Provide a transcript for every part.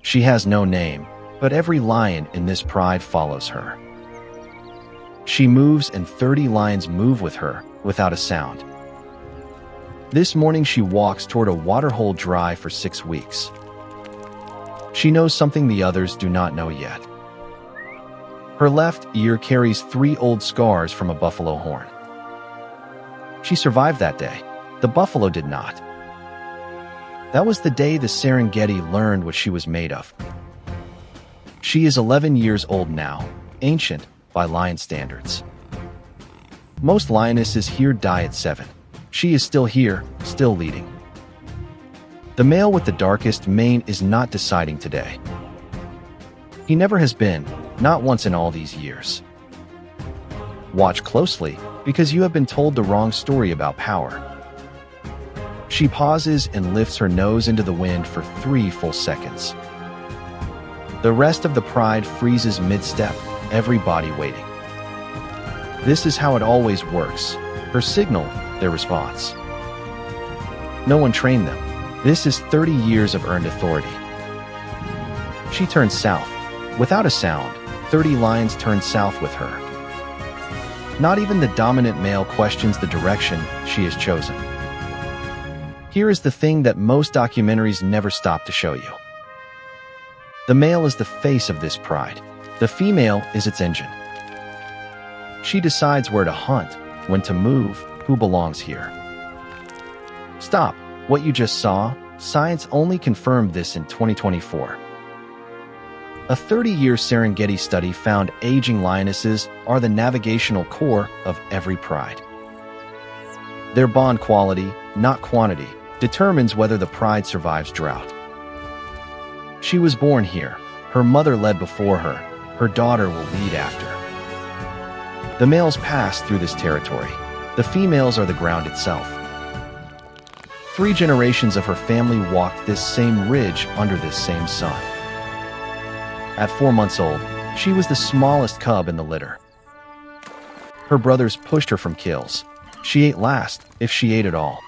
She has no name, but every lion in this pride follows her. She moves and 30 lions move with her, without a sound. This morning she walks toward a waterhole dry for 6 weeks. She knows something the others do not know yet. Her left ear carries 3 old scars from a buffalo horn. She survived that day. The buffalo did not. That was the day the Serengeti learned what she was made of. She is 11 years old now, ancient by lion standards. Most lionesses here die at 7. She is still here, still leading. The male with the darkest mane is not deciding today. He never has been, not once in all these years. Watch closely, because you have been told the wrong story about power. She pauses and lifts her nose into the wind for 3 full seconds. The rest of the pride freezes mid-step, every body waiting. This is how it always works. Her signal, their response. No one trained them. This is 30 years of earned authority. She turns south. Without a sound, 30 lions turn south with her. Not even the dominant male questions the direction she has chosen. Here is the thing that most documentaries never stop to show you. The male is the face of this pride. The female is its engine. She decides where to hunt, when to move, who belongs here. Stop. What you just saw, science only confirmed this in 2024. A 30-year Serengeti study found aging lionesses are the navigational core of every pride. Their bond quality, not quantity, determines whether the pride survives drought. She was born here. Her mother led before her. Her daughter will lead after. The males pass through this territory. The females are the ground itself. 3 generations of her family walked this same ridge under this same sun. At 4 months old, she was the smallest cub in the litter. Her brothers pushed her from kills. She ate last, if she ate at all.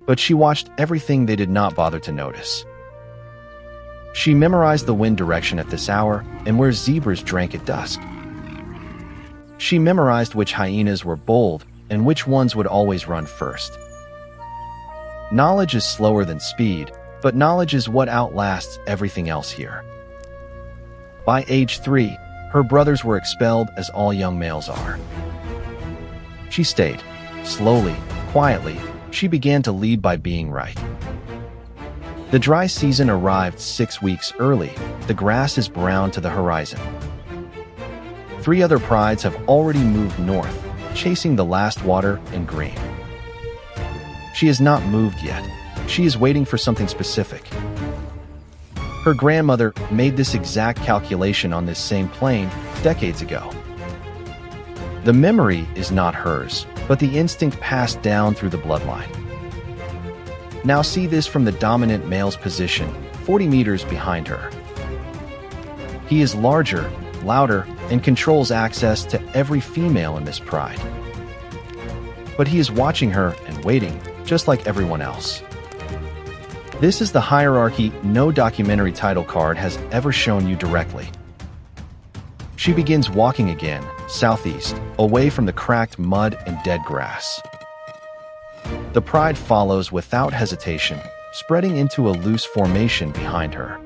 But she watched everything they did not bother to notice. She memorized the wind direction at this hour and where zebras drank at dusk. She memorized which hyenas were bold and which ones would always run first. Knowledge is slower than speed, but knowledge is what outlasts everything else here. By age 3, her brothers were expelled as all young males are. She stayed. Slowly, quietly, she began to lead by being right. The dry season arrived 6 weeks early. The grass is brown to the horizon. 3 other prides have already moved north, chasing the last water in green. She has not moved yet. She is waiting for something specific. Her grandmother made this exact calculation on this same plain decades ago. The memory is not hers, but the instinct passed down through the bloodline. Now see this from the dominant male's position, 40 meters behind her. He is larger, louder, and controls access to every female in this pride. But he is watching her and waiting, just like everyone else. This is the hierarchy no documentary title card has ever shown you directly. She begins walking again, southeast, away from the cracked mud and dead grass. The pride follows without hesitation, spreading into a loose formation behind her.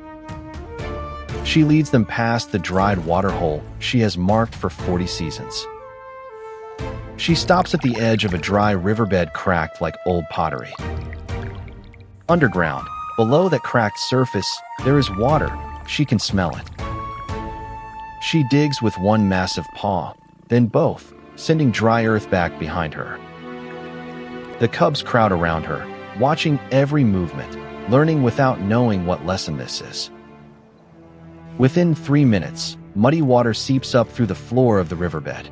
She leads them past the dried waterhole she has marked for 40 seasons. She stops at the edge of a dry riverbed cracked like old pottery. Underground, below that cracked surface, there is water. She can smell it. She digs with one massive paw, then both, sending dry earth back behind her. The cubs crowd around her, watching every movement, learning without knowing what lesson this is. Within 3 minutes, muddy water seeps up through the floor of the riverbed.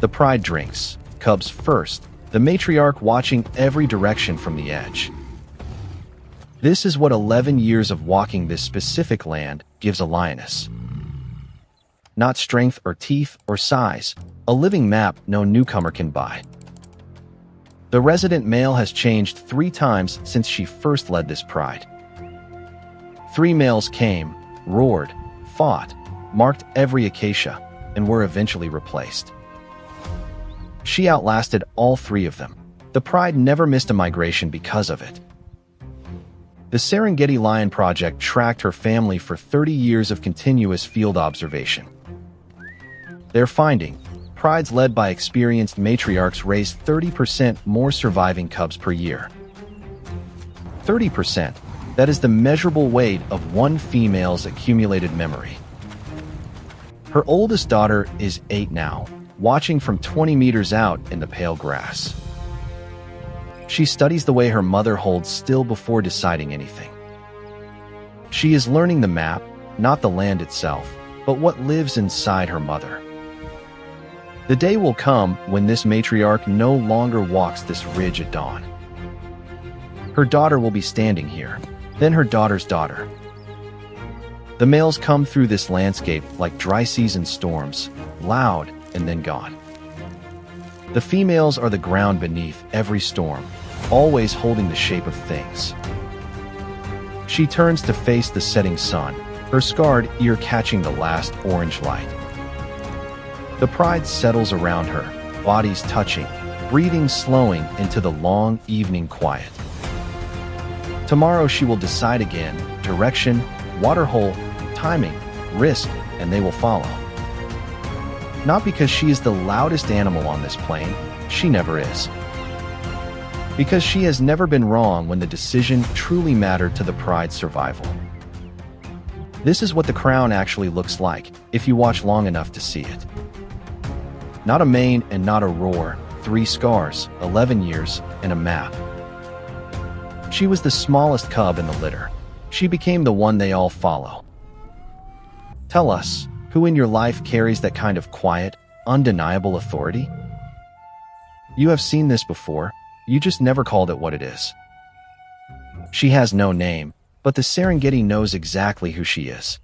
The pride drinks, cubs first, the matriarch watching every direction from the edge. This is what 11 years of walking this specific land gives a lioness. Not strength or teeth or size, a living map no newcomer can buy. The resident male has changed 3 times since she first led this pride. 3 males came, roared, fought, marked every acacia, and were eventually replaced. She outlasted all 3 of them. The pride never missed a migration because of it. The Serengeti Lion Project tracked her family for 30 years of continuous field observation. Their finding, prides led by experienced matriarchs raised 30% more surviving cubs per year. 30%, that is the measurable weight of one female's accumulated memory. Her oldest daughter is 8 now, watching from 20 meters out in the pale grass. She studies the way her mother holds still before deciding anything. She is learning the map, not the land itself, but what lives inside her mother. The day will come when this matriarch no longer walks this ridge at dawn. Her daughter will be standing here, then her daughter's daughter. The males come through this landscape like dry season storms, loud and then gone. The females are the ground beneath every storm, always holding the shape of things. She turns to face the setting sun, her scarred ear catching the last orange light. The pride settles around her, bodies touching, breathing slowing into the long evening quiet. Tomorrow she will decide again, direction, waterhole, timing, risk, and they will follow. Not because she is the loudest animal on this plain, she never is. Because she has never been wrong when the decision truly mattered to the pride's survival. This is what the crown actually looks like, if you watch long enough to see it. Not a mane and not a roar, 3 scars, 11 years, and a map. She was the smallest cub in the litter. She became the one they all follow. Tell us, who in your life carries that kind of quiet, undeniable authority? You have seen this before, you just never called it what it is. She has no name, but the Serengeti knows exactly who she is.